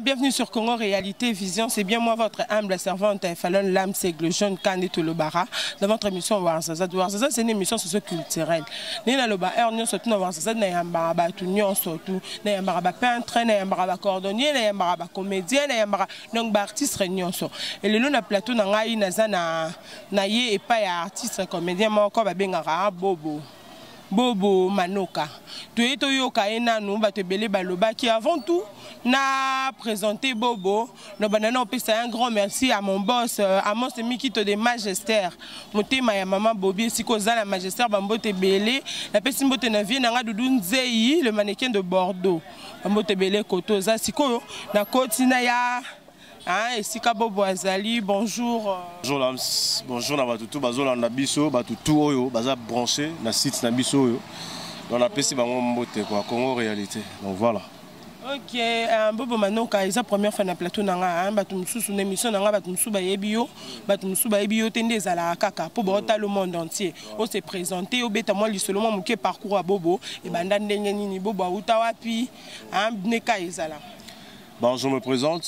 Bienvenue sur Congo Réalité Vision. C'est bien moi, votre humble servante, Fallon Lam Segle Jeune Kandé Tulobara, dans votre émission Warzaza. Warzaza, c'est une émission socio-culturelle. Nous avons le surtout dans Warzaza, nous avons tout surtout, nous avons peintre, nous avons cordonnier, nous avons comédien, nous avons donc artiste réunion. Et le long de plateau, nous avons et pas artiste comédien, mais encore Bobo. Bobo Manoka. Tu es toyoka enanu batebele baloba qui avant tout n'a présenté Bobo. Nous banana un grand merci à mon boss, à mon Mikito de Magistère. Motema ya maman Bobby sikoza la Magistère bambote belé. La personne mbote na vie na Doudou Nzei, le mannequin de Bordeaux. Bambote belé kotoza siko na kotina ya et Sika Bobo Azali, bonjour. Bonjour Lams, bonjour Nabatutu, Bazola Nabiso, Batutu Oyo, Baza branché, na site Nabiso Oyo. On a payé Bango Mbote, quoi, Congo Réalité. Donc voilà. Ok, Bobo Manoka, c'est la première fois na plateau nanga, batumsu sur émission nanga batumsu ba yebio tende zala kaka pour bota le monde entier. On s'est présenté au beta moi lisolomo muke parcours à Bobo et banda ndenge nini Bobo uta wapi, neka ezala. Bon, je me présente,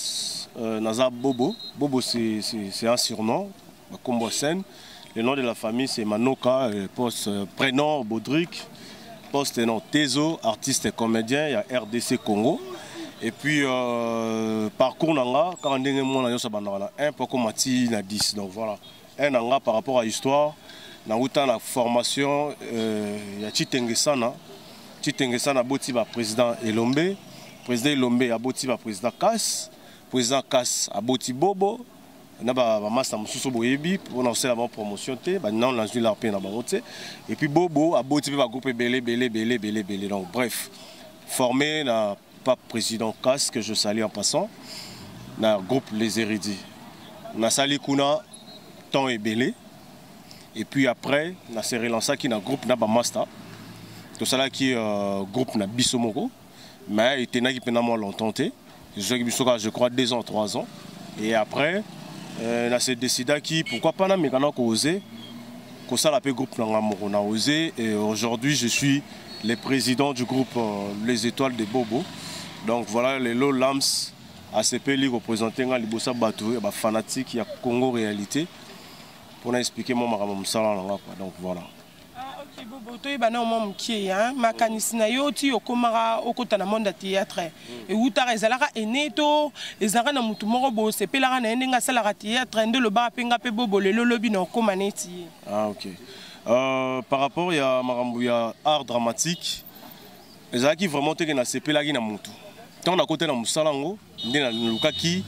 Naza Bobo. Bobo, c'est un surnom, Combo Sen. Le nom de la famille, c'est Manoka, poste prénom Baudric, poste nom Tezo, artiste et comédien, il y a RDC Congo. Et puis, parcours Nanga, quand on est un peu mati na 10. Donc voilà, un Nanga par rapport à l'histoire, dans la formation, il y a Chitengesana Boti, président Elombe. Président Lombe a boti ba président Kass a boti Bobo na ba massa mususu boyebi pour lancer la promotion té ba non lancer la paix na bangote et puis Bobo a boti ba groupe belé donc bref formé na pas président Kass que je salue en passant na groupe Les Érudits na sali kuna temps et belé et puis après na se relancer qui na groupe na ba master tout ça là qui groupe na Bisomoko. Mais il était là qui pendant longtemps, je crois 2 ans, 3 ans. Et après, on s'est décidé qui, pourquoi pas, mais on a osé, que ça l'appelle groupe on a osé. Et aujourd'hui, je suis le président du groupe Les Étoiles de Bobo. Donc voilà, les Low Lams ACP représentés dans les Bossa Batou, les fanatiques, il y a Congo Réalité. Pour expliquer mon maramam salon. Donc voilà. Bobo to ibana mom ki hein makanisina yo ti okomara okota na monde théâtre et utara ezalaka eneto ezanga na mutu moko bo sepelaka na ndenga sala théâtre nde lo ba penga pe Bobo lelo lobi na okomaneti. Ah OK. Par rapport ya marambu ya art dramatique ezalaki vraiment te na sepelaki na mutu. Tant na côté na musalango nde na lukaki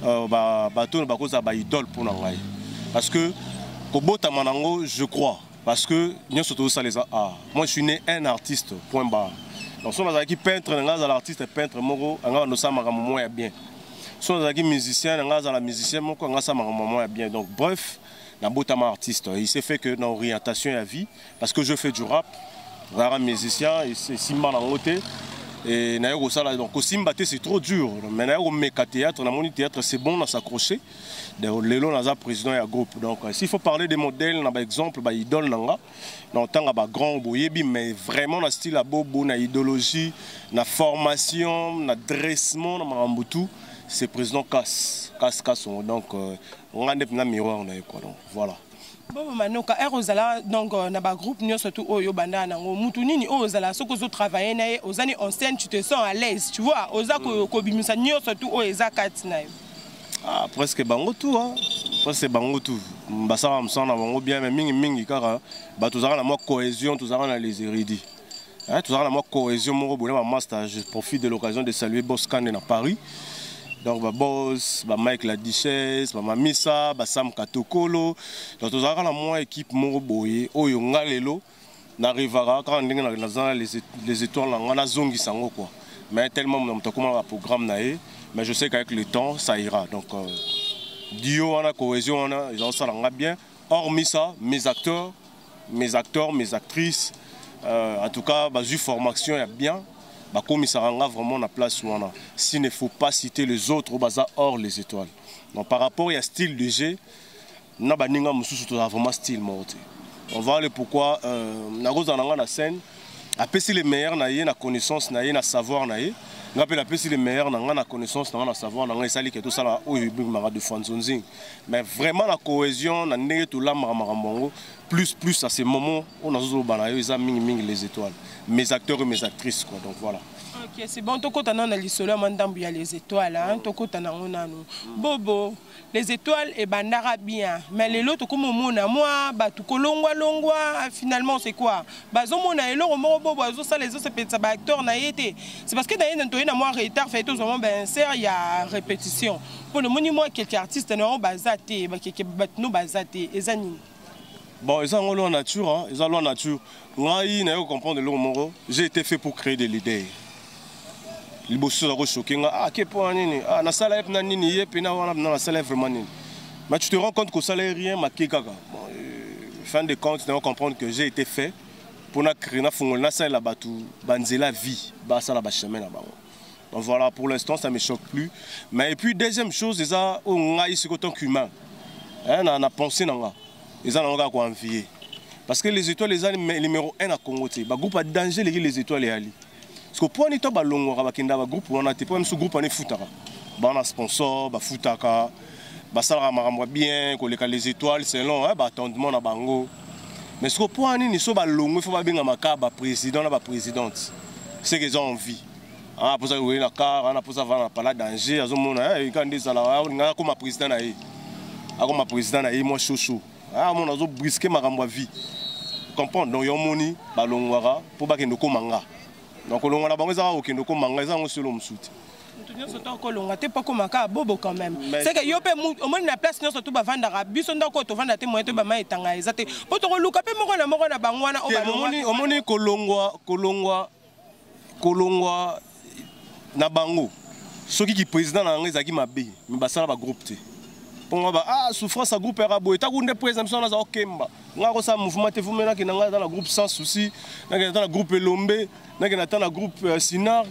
ba bato ba koza ba idole pour na ngai. Parce que kobota manango je crois. Parce que moi je suis né un artiste, point barre. Donc si on a qui peintre, l'artiste peintre, on a bien. Si on a qui musicien, on a musicien, on a bien. Donc bref, on artiste. Il s'est fait que dans l'orientation à vie, parce que je fais du rap, on a un musicien, et c'est Simba dans côté. Et donc au Simbaté c'est trop dur. Mais au méca théâtre, on a théâtre, c'est bon, on s'accrocher. Lelo naza président et groupe. Donc s'il faut parler des modèles, par exemple, bah idole nanga, dans tant bah grand boyebi, mais vraiment na style à Bobo, na idéologie, na formation, na dressement, na marambutu, c'est président Kass. Donc on a des miroirs quoi. Donc voilà. Bobo Manoka erozala donc na ba groupe nyo surtout oyo banda nango mutu nini ozala soko zo travailler na ozani en scène tu te sens à l'aise tu vois ozako ko bimisa nyo surtout oyo ezakati na yo. Ah presque bango tout hein. Presque bango tout. Mbasa msana bango bien mais mingi kaka ba tozala na moi cohésion tozala na Les Érudits. Hein tozala na moi cohésion moko bola ma master je profite de l'occasion de saluer Boss Kane na Paris. Donc Boss, Mike la Duchesse, Mamisa, Sam Katokolo. Donc nous avons la moi équipe Moroboye, Oyo Ngalelo, n'arrivera quand on est les étoiles on a zongi sango quoi. Mais tellement on a comment un programme naé, mais je sais qu'avec le temps ça ira. Donc Dio on a cohésion on a ils ont ça bien. Hormis ça, mes acteurs, mes actrices, en tout cas bah formation il y a bien. Comme il s'arrangera vraiment la place où on a. S'il ne faut pas citer les autres au bazar hors Les Étoiles. Donc par rapport à style de jeu, on a vraiment style. On va aller pourquoi on a la scène. Après si les meilleurs na connaissance na savoir Rappelle la c'est le meilleur dans la connaissance, dans la savoir, dans les sali que tout ça là où il m'a de Fanzonzing. Mais vraiment la cohésion, dans les tout là maramongo, plus à ces moments on a toujours balayer les étoiles. Mes acteurs et mes actrices quoi. Donc voilà. Ok, c'est bon. Toko tana na lisolo mandambu ya les étoiles hein. Toko tana onano. Bobo, les étoiles et bandara bien. Mais les lots toko mona moi ba tu kolongwa longwa finalement c'est quoi? Bazo mona elo mo bobo bazo ça les autres c'est peut-être ba acteur na été. C'est parce que d'ailleurs ntoyi na moi retard fait tout moment ben ser il y a répétition. Pour le moni moi quelques artistes na bazate ba quelques batno bazate ezani. Bon, ils ont en nature hein, ils ont en nature. Moi, il n'a pas comprendre le mot. J'ai été fait pour créer de l'idée. Les bosses sont choqués. Ah, quel point nini? Ah, na salaire na nini? Yé, pena wana na salaire vraiment nini? Mais tu te rends compte que ça n'est rien, ma kikaka. Fin de compte, tu dois comprendre que j'ai été fait pour créer na fungol na salaire là-bas tout, banzela vie, bah ça là-bas chemin là-bas. Donc voilà, pour l'instant, ça ne me choque plus. Mais et puis deuxième chose, c'est ça, on a ici autant qu'humain. Hein, on a pensé dans ils ont encore envier. Parce que les étoiles, les numéro 1 à Congo, le groupe a danger les étoiles et Ali. Parce que pour nous, on a un groupe, on a un groupe, on a foutaka. On a un sponsor, on a foutaka. On a bien, les étoiles, c'est long, attendement à Bango. Mais ce que pour nous, il faut bien un président, la présidente. C'est qu'ils ont envie. On a pour ça que la car, on a pour ça que pas danger. On a dit ça là, on a comme président. Comme président, moi chouchou. Ah, mon azo brisqué ma vie. Comprendre donc yomoni balongwara pour ba kendo ko manga. Donc longa bango za o kendo ko manga za ngoselo msuti. Ntunyo soto ko longa te pas ko maka bobo quand même. C'est que yo pe au moins na place nyo soto ba vanda biso ndako to vanda te moyen to ba mai tanga ezate. Po to luka pe moko na bangwana o ba omoni kolongwa na bango. Soki ki président na ngeza ki mabe, mi basala ba groupe te. Pour moi, souffrance à groupe Arabo. Et tu as une présomption dans Okemba. On a un mouvement qui est dans le groupe Sans Souci, dans le groupe Lombe, dans le groupe Sinar.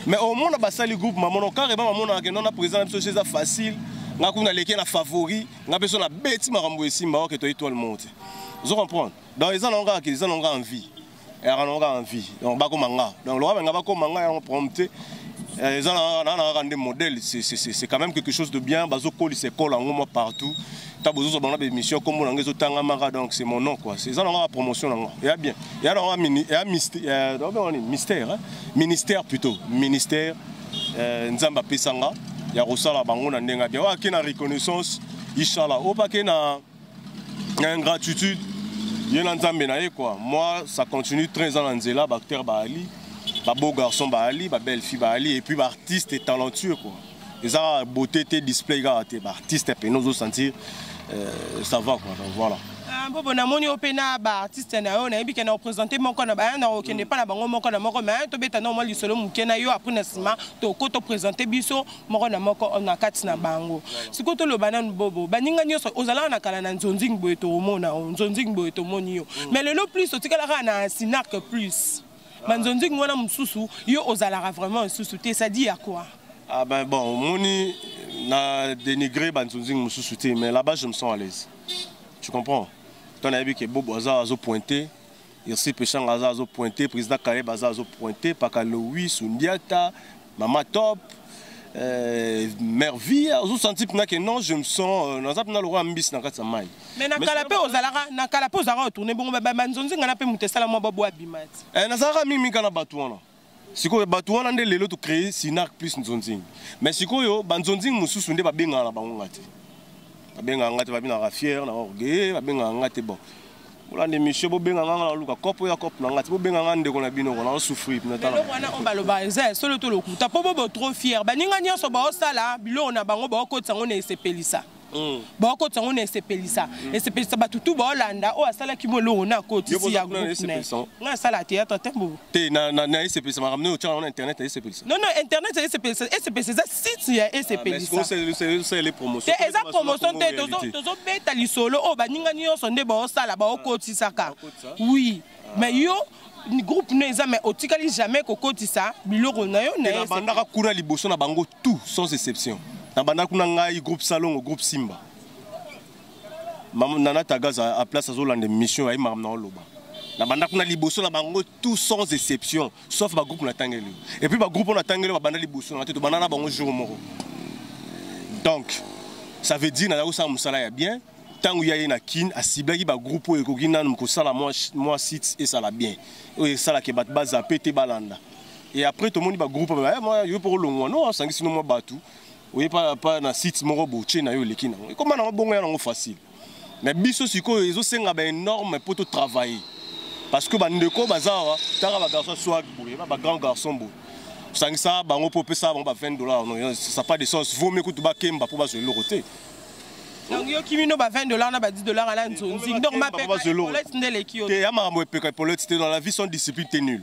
Mais au moins, on a le groupe Maman. Carrément, on a présent des choses faciles. On a les favoris. On a besoin de bêtises Marambo et Simba qui est tout le monde. Vous comprenez? Donc, ils ont envie. Ils ont envie. Donc, on va comme manga, on prompté. Ils ont des modèles, c'est quand même quelque chose de bien. Bazokoli c'est colle en partout. Tu as besoin de des missions comme on a donc c'est mon nom quoi. C'est ça la promotion. Il y a bien. Il y a un mystère, ministère plutôt, ministère. Nzamba Pesanga. Il y a Rosala Bango na ndenga bien. Wa kena reconnaissance, Inch'Allah. Au paquet na ingratitude. Il y a Nzambe na quoi. Moi ça continue 13 ans en Nzela, Bacter Baali. Beau garçon Bali, belle fille Bali et puis artiste et talentueux quoi. Et ça beauté tes display gars artiste et nous sentir ça va quoi. Donc voilà. Bobo na moni opena ba artiste na yo na yebi ke na représenter moko na ba na okende pa na bango moko na moko mais to beta na mo lisolo mukena yo après na sima to ko to présenter biso moko na moko na kati na bango. Siko to lo banane bobo baninga nyoso ozala na kala na nzonzing boy to mona nzonzing boy to moni yo. Mais le plus otikala na Sinar que plus. Banzonzing mwana msusu yo ozalara vraiment msusu te ça dit à quoi? Ah ben bon moni na dénigré banzonzing msusu te mais là-bas je me sens à l'aise. Tu comprends? Ton avis que Bobo azo pointé, Irsi Péchang azo pointé, président Kaleb azo pointé, Pakaloui, Sundiata, Mama Top, Merville, azo senti que non, je me sens dans le roi ambis na kata mai. Mais na kalape ozalara na kalape ozara retourner bon banzonzing na pe mutesala mo babo abimati. Na zara mimi kana batuana. Siko batuana nde lelo to créer Sinar plus nzonzing. Mais siko yo banzonzing mususu nde babenga na bango ngati. Babenga ngati babina fier na orgueil, babenga ngati bon. Ola ne monsieur bo benga nganga na luka kopo ya kopo na ngati bo benga ngande ko na bino ko na souffrir na tala. Mais wana on baloba eza solo to lokuta po bobo trop fier. Baninga nyoso ba osala bilo na bango ba okotsa ngone esepelisa. Ba okotsa ngone esepelisa. Esepelisa batutu ba olanda o asala kimolo na koti si ya groupe ne. Nga sala théâtre tembo. Te na esepelisa ma ramener au tient na internet esepelisa. Non internet esepelisa esepelisa site ya esepelisa. C'est les promotions. Te eza promotion te tozo beta lisolo o baninga nyoso nde ba osala ba okoti saka. Oui. Mais yo groupe neza mais otikali jamais kokoti ça biloko na yo na bandaka kuna liboso na bango tout sans exception. Na bandaka kuna ngai groupe Salon groupe Simba. Nana Tagaza à place azolanda mission ay mam na oloba. Na banda kuna liboso na bango tout sans exception, sauf ba groupe na tangeli. Et puis ba groupe na tangeli ba banda liboso na te banda na bango jour moko. Donc ça veut dire na ça musala ya bien. Tant où il y a kin a ciblé ba groupe e ko kina ko sala moi site et ça la bien. Et ça la ke bat baza pété balanda. Et après tout le monde ba groupe moi yo pour longo non sangi sino moi batu. Oui pas na site moko boche na yo lekina. Et comment na bongo ya na facile. Mais biso siko ezo senga ba énorme pour tout travailler. Parce que bandeko bazawa tara ba garçon swag boye ba grand garçon boye. Sangi ça bango popé ça ba $20 non ça pas de sens. Vaut mieux que tu ba kemba pour ba se loroté. Donc yo kimino ba $20 na ba $10 ala nzonzi. Donc ma peka polette ndele ki yo. Te ama mo peka polette dans la vie sans discipline t'es nul.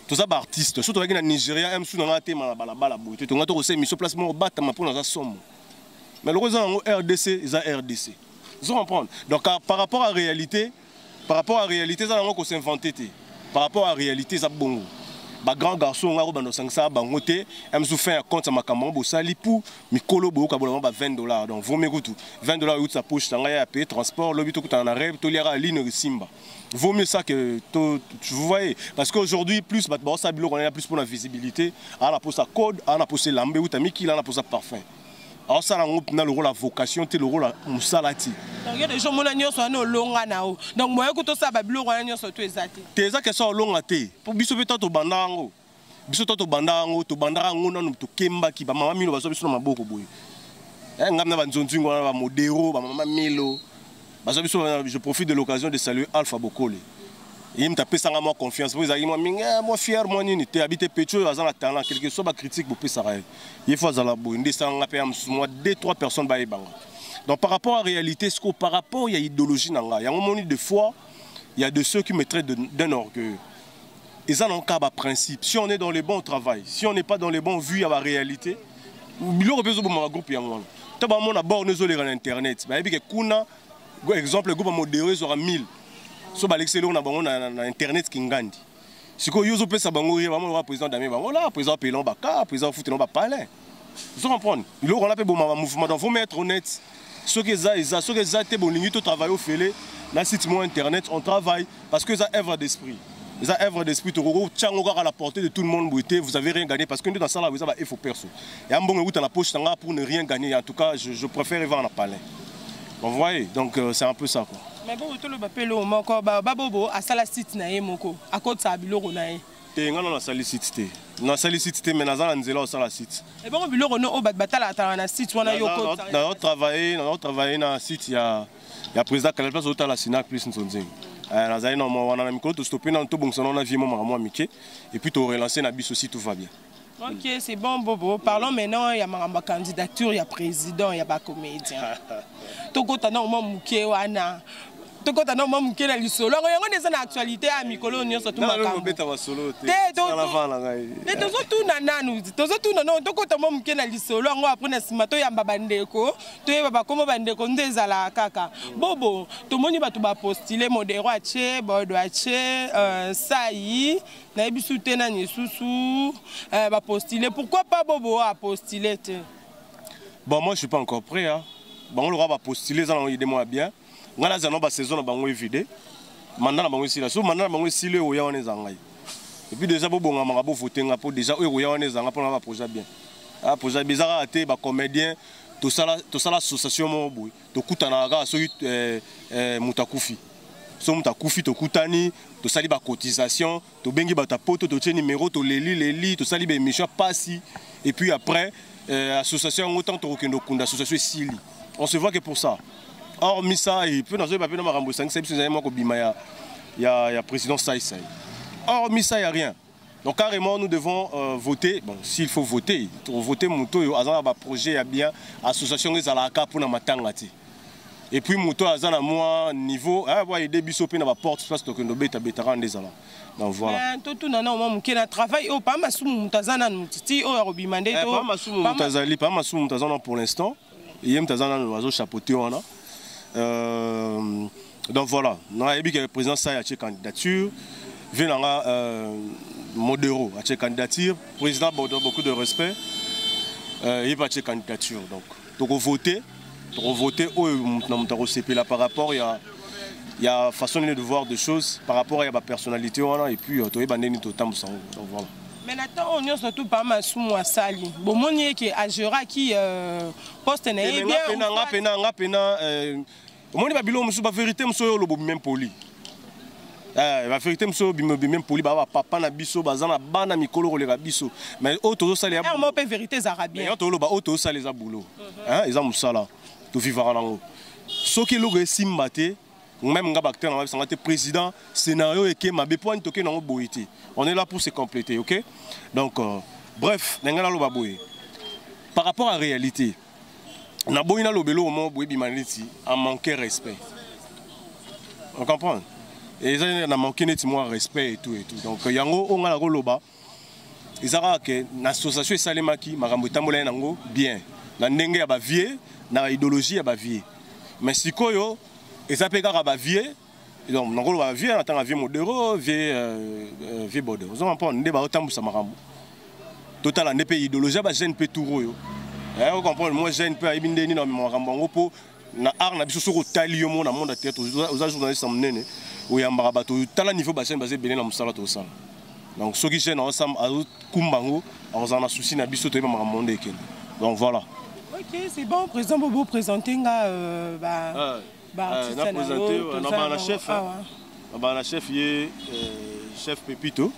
Tout ça ba artiste surtout avec na Nigeria aime sou na te ma bala boye. Tu ngato ko se mission place mo bata ma pour na somme. Mais le raison RDC, ils ont RDC. Vous comprenez? Donc par rapport à la réalité, ça n'a s'inventer. Par rapport à la réalité, ça bon. Ba grand garçon nga ba no sangsa ba ngote, am su fait un compte ma kamon bo sali pour mikolo bo ka bo ba $20. Donc vaut mieux que tout. $20 out sa poche tanga ya payer transport, lobi to kuta na rêve, to liara ligne simba. Vaut mieux ça que vous voyez parce qu'aujourd'hui plus ba ça bilo on a plus pour la visibilité, à la pose à code, à la pose lambe ou ta miki la pose à parfum. Alors ça na le rôle la vocation, te le rôle musalati. Donc il y a des gens qui sont longa nao. Donc moi écoute ça ba bilo wana so to ezati. Te za que ça longa te. Pour biso beta to bandango. Biso to bandango, to bandango na to kemba ki ba mama milo ba so biso na maboko boy. Ngamna ba nzonzingo na ba modero, ba mama milo. Ba so biso je profite de l'occasion de saluer Alpha Bokole. Il m'a tapé sans moi confiance. Vous avez dit, moi fier, moi ni t'es habité pétrole, vous avez talent, quelque chose, critique, vous pouvez s'arrêter. Il faut aller boire. Moi 2-3 personnes baillent banga. Donc par rapport à la réalité, ce que par rapport il y a idéologie nanga, il y a un moment de fois, il y a de ceux qui me traitent d'un orgueil. Ils ont un cas de principe. Si on est dans les bons, on travaille. Si on n'est pas dans les bons, vu à la réalité, il y a un groupe qui on a borné sur Internet. Par exemple, le groupe modéré sera 1000. So ba l'excellent na bango na internet kingandi. Siko yozo pesa bango ye vraiment le président d'Amé bango là, président Pelon Baka, président Foutelon ba palais. Vous comprenez? Il on appelle bon mouvement donc faut mettre honnête. Ce que ça te bon ligne to travail au félé, na site mon internet, on travaille parce que ça œuvre d'esprit. Ça œuvre d'esprit to go tchango à la portée de tout le monde boité, vous avez rien gagné parce que dans ça là vous avez il faut perso. Et un bon dans la poche tanga pour ne rien gagner. En tout cas, je préfère y voir en palais. Vous voyez? Donc c'est un peu ça quoi. Mais bon, tout le papel au moko, babobo, à sala site na moko, à côté ça biloko na e. Te ngana na sali site te. Na sali site te mais na za nzela au sala site. Et bon biloko no o batala na site wana yoko. On travailler na site ya président Kalel place au la Sinac plus nzonzeng. Na za na mo wana na mikolo to stopper na to bongsa na vie mo mama mike et puis to relancer na biso si tout va bien. Ok, c'est bon, Bobo. Parlons maintenant, il y a ma candidature, il y a président, il y a pas comédien. Toko tana au moment wana. Toko tana au moment na lisolo. On est dans l'actualité à Mikolo on surtout ma campagne. Tozo nana toko tana au na lisolo. On après na simato ya babandeko. To ye baba komo bandeko ndezala kaka. Bobo, to moni ba to ba postuler modéro ache, bodo ache, sai. Na bisu te na nisusu ba postuler. Pourquoi pas Bobo a postuler? Bon moi je suis pas encore prêt hein. Bon le roi va postuler ça on aide-moi bien. Ngala za no ba saison na bango évité. Mandana bango ici là. So mandana bango ici le oya wana zangai. Et puis déjà bobo ngama bo voter nga pour déjà oya wana zanga pour na projet bien. Ah projet bizarre até ba comédien to sala association mo boy. To kutana ga so mutakufi. So mutakufi to kutani to sali ba cotisation, to bengi ba ta poto to tie numéro to leli to sali ba émission passi et puis après association autant to kendo kunda association sili. On se voit que pour ça. Or Missa il peut dans ce papier dans Marambo 5 c'est moi ko bima ya président Sai. Or Missa il y a rien. Donc carrément nous devons voter. Bon s'il faut voter, voter Mouto azana ba projet ya bien association les alaka pour na matangati. Et puis Mouto azana moi niveau va aider biso pe na ba porte place to kendo beta des ala. Donc voilà. Tout nana au moment qu'il travail au pas masumu mutazana mutiti o robimande to. Pas masumu mutazali pas masumu mutazana pour l'instant. Et yem tazana no azo chapeauté wana. Donc voilà, nous avons dit que le président Sai a fait candidature, Venanga Modero a fait candidature, le président a beaucoup de respect, il va faire candidature. Donc voter, au CP là par rapport il y a façon de voir des choses par rapport à la personnalité et puis tu es bandé tout temps donc voilà. Mais maintenant on est surtout pas mal sous moi sali. Bon mon qui agera qui poste na bien. Moi ba bilo musu ba vérité musu yo lobo même poli. La vérité musu même poli ba papa na biso bazana bana mikolo koleka biso. Mais auto sali. Moi pe vérité arabien. Mais auto loba auto sali za boulot. Hein, ils ont musala. Tu vivra nango. Soki logo simbate même nga acteur na sangate président scénario et que ma bepoine toke nango boité. On est là pour se compléter, OK? Donc bref, ngana loba boy. Par rapport à la réalité, na boyina lobelo au moment boy bimaniti a manqué respect. On comprend? Et ça na manqué net moi respect et tout. Donc yango on ngala loba. Izara que na association salemaki makambo tambola nango bien. Na ndenge ya ba vie, na idéologie ya ba vie. Mais sikoyo ça peut être un vieux, donc on va vieux, on a vieux modéré, vieux bordeaux. Vous comprenez, on débat autant pour ça marambo. Total, on est pays idéologie, bah jeune peu tout royo. Vous comprenez, moi jeune peu à ibindeni dans marambo pour na art na biso soko talio mo na monde à tête aux journalistes amnene ou ya marabato tala niveau bah jeune basé bénin na musala to ça. Donc ceux qui jeune ensemble à kumbango, on a souci na biso to marambo ndeke. Donc voilà. OK, c'est bon, président Bobo présenter on a présenté, on a chef, chef Pepito,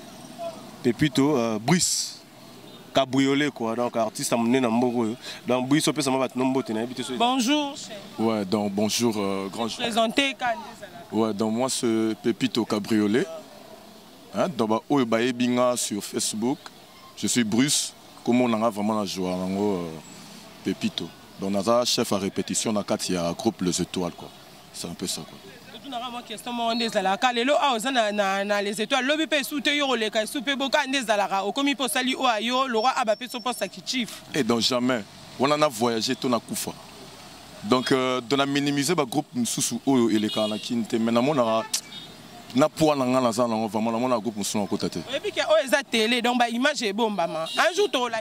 Brice, cabriolet quoi, donc artiste amené dans Mboro. Donc Brice, ça m'a bonjour. Ouais, donc bonjour, grand. Présenté ouais, donc moi c'est Pepito cabriolet. Hein, donc Binga sur Facebook, je suis Brice, comme on a vraiment la joie, Pepito. Donc on a chef à répétition dans il y a groupe Les Étoiles quoi. C'est un peu ça quoi. Les étoiles, le BP soute yo le kai soupe boka ndezalaka okomi po sali o ayo le roi abape so poste qui chief. Et donc jamais on en a voyagé tout na kufa. Donc dans la minimiser ba groupe mususu oyo eleka na kinte maintenant on na poa na ngala za na vraiment na mona groupe mususu na kotate. Et puis que o eza télé donc ba image est bomba ma. Un jour to la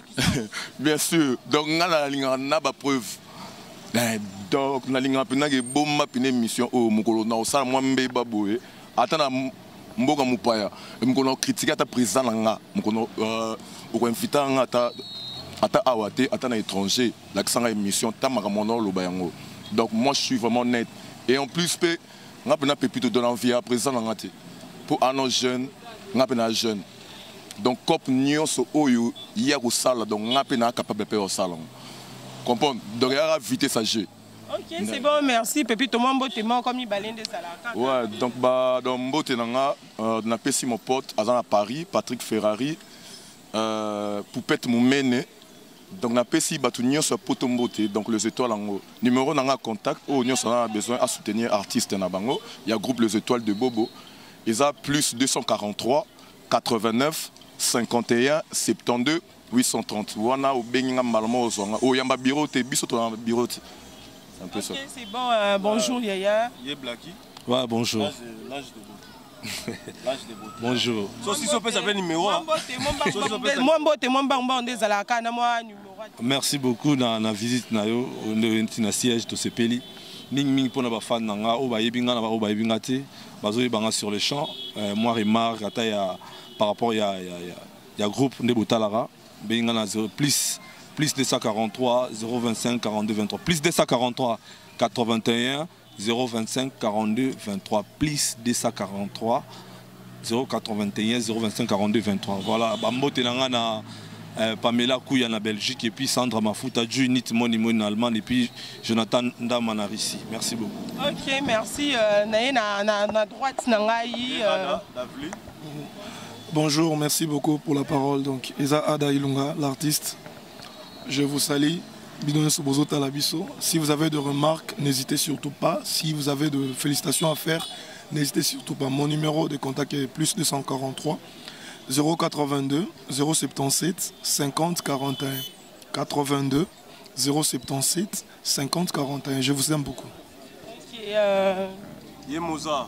bien sûr. Donc ngala linga na ba preuve. Donc na linga pena ke bomba pine mission o mukolo na osala mwa mbeba boye atana mboka mupaya mukolo critiquer ta président nga mukolo o inviter nga ata awate ata na étranger la kisanga émission ta makamono lo bayango. Donc moi je suis vraiment net et en plus nga pena Pepito donne envie à président nga te pour un jeune nga pena jeune. Donc cop nyonso oyo ya ko sala donc nga pena capable pe o sala. Comprendre donc il a vite sa jeu. OK, c'est bon, merci Pepito Mambo témoin comme il balende salaka. Ouais, donc dans Mbote nanga on a pesi mon pote à Paris, Patrick Ferrari Poupette Moumene. Donc on a pesi batunyo sur poto Mbote donc Les Étoiles en numéro nanga contact au on a besoin à soutenir artiste na bango, il y a groupe Les Étoiles de Bobo. Ils a plus 243 89 51 72 830. Wana au benga malmo zonga o yamba bureau te biso to bureau. C'est un peu ça. OK, c'est bon. Bonjour Yaya. Yé Blacky. Ouais, bonjour. L'âge de beauté. Bonjour. Si ça peut s'appeler numéro. Merci beaucoup dans la visite nayo na siège to sepeli. Ming pour na fan nanga o ba yebinga na ba yebinga te. Bazo yebanga sur le champ. Moi remarque ata ya par rapport ya groupe Ndebotalara benga na plus 243 025 42 23 plus 243 81 025 42 23 plus 243 081 025 42 23 voilà bambote nanga na Pamela Kouya na Belgique et puis Sandra Mafuta Junit Moni en Allemagne et puis Jonathan Ndamana ici. Merci beaucoup. OK, merci na droite nangai Bonjour, merci beaucoup pour la parole. Donc, Eza Ada Ilunga, l'artiste. Je vous salue. Si vous avez des remarques, n'hésitez surtout pas. Si vous avez de félicitations à faire, n'hésitez surtout pas. Mon numéro de contact est plus 243 082 077 50 41. 82 077 50 41. Je vous aime beaucoup. Moza.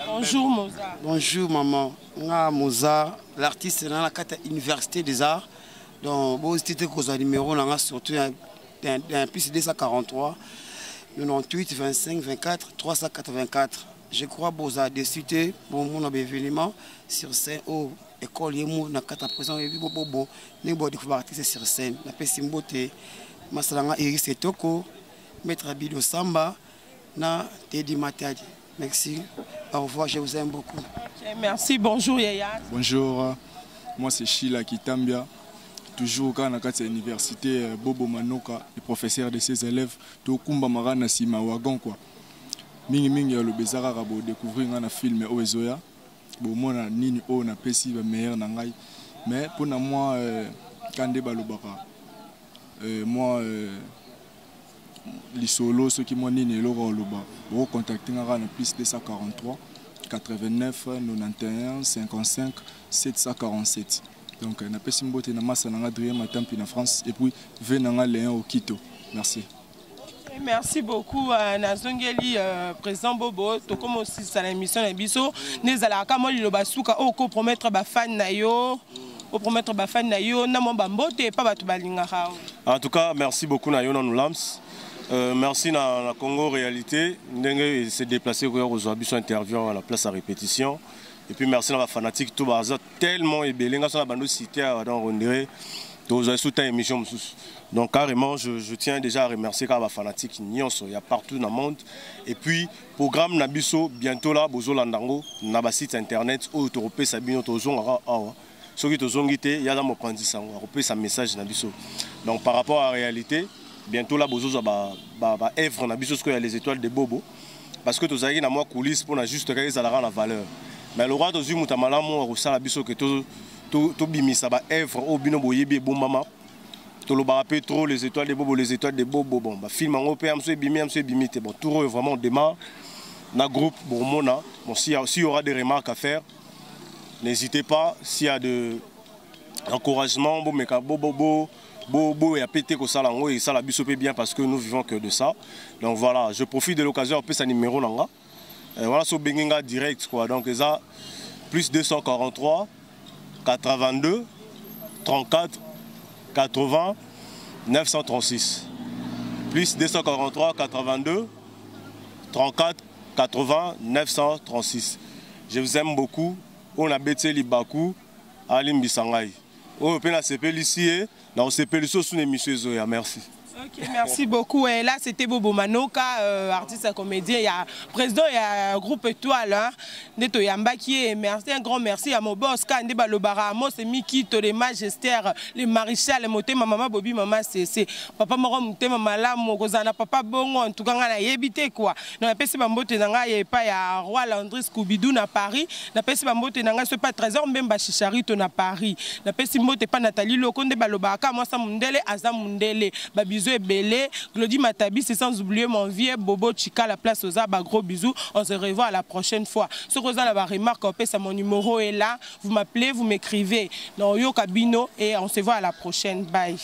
Bonjour Moza. Bonjour maman. Nga Moza, l'artiste dans la Université des Arts. Donc, bon, c'était un numéro surtout un plus 243 98 25 24 384. je crois que vous avez décidé pour mon événement sur scène au école yemu na kata présent et bobo ni bo découvrir artiste sur scène na pesi mbote masalanga Iris Etoko maître Abido Samba na Teddy Matadi. Merci, au revoir, je vous aime beaucoup. Okay, merci, bonjour Yaya. Bonjour, moi c'est Sheila Kitambia, toujours à l'université Bobo Manoka, le professeur de ses élèves, tout Kumba Marana Sima Wagon quoi. Mingi mingi le bezara rabo découvrir un film Oezoya, bon moi na nini o na pesi ba meilleur nangai, mais pour moi Kande Balobaka, moi les solos ceux qui m'ont dit le Loba, vous contactez à plus 243 89 91 55 747. Donc na pesi mbote na massa na Adrien Matampi na France et puis venanga Léon au Quito. Merci. Merci beaucoup Nazongeli président Bobo to comme aussi ça l'émission na biso nezala kama liloba suka o ko promettre ba fan na yo o promettre ba fan na yo na mo bambote pa batu balinga ha. En tout cas, merci beaucoup na yo na Lams. Merci na Congo Réalité ndenge s'est déplacé aux abisso interview à la place à répétition. Et puis merci à la fanatique tout bazar tellement ébélé nga so na bando cité dans Rondéré aux soutien émission. Donc carrément je tiens déjà à remercier la fanatique nyonso il y a partout dans le monde. Et puis programme Nabiso bientôt là bozo landango na ba site internet au européen sabino tozonga awa. Ce qui tozongi te ya dans mon pandisango européen sa message Nabiso. Donc par rapport à la réalité bientôt là bozo ba œuvre Nabiso ce qu'il y a les étoiles de Bobo parce que tozaki na moi coulisses pour na juste réaliser la valeur. Mais le roi tozu mutamala mo rosala biso que to bimisa ba œuvre au bino boyebi bombama to lo ba trop les étoiles de Bobo bon ba film en opé amso bimi te bon tout vraiment on démarre na groupe bon mona bon s'il y aura des remarques à faire n'hésitez pas s'il y a de encouragement bon meka Bobo et à péter que ça lango et ça la biso bien parce que nous vivons que de ça. Donc voilà, je profite de l'occasion pour sa numéro langa. Voilà sur Benginga direct quoi. Donc ça plus 243 82 34 80 936 plus 243 82 34 80 936. Je vous aime beaucoup. On a bêté Libaku Alim Bisangai. On peut la CPL ici dans CPL sous une émission Zoya. Merci. Ok, merci beaucoup. Et là, c'était Bobo Manoka, artiste comédien. Il y a président, il y a un groupe étoile. Neto Yamba qui est merci, un grand merci à mon boss, Kande Balobara, moi c'est Miki, les magistères, les maréchals, les motés, ma maman Bobby, maman c'est papa Moro Mouté, maman là, mon Rosana, papa Bongo, en tout cas, on a évité quoi. Donc, la PC Bambote Nanga, il n'y a pas à Roi Landry Scooby-Doo à Paris. La PC Bambote Nanga, ce n'est pas trésor, même Bachicharito à Paris. La PC Bambote pas Nathalie Lokonde Balobara, moi ça Mundele, Azam Mundele, Babizou et Belé, Glody Matabi, c'est sans oublier mon vieux Bobo Chika, la place aux arbres, gros bisous. On se revoit la prochaine fois. Ce que vous avez remarqué, mon numéro est là. Vous m'appelez, vous m'écrivez dans Yo Cabino et on se voit à la prochaine. Bye.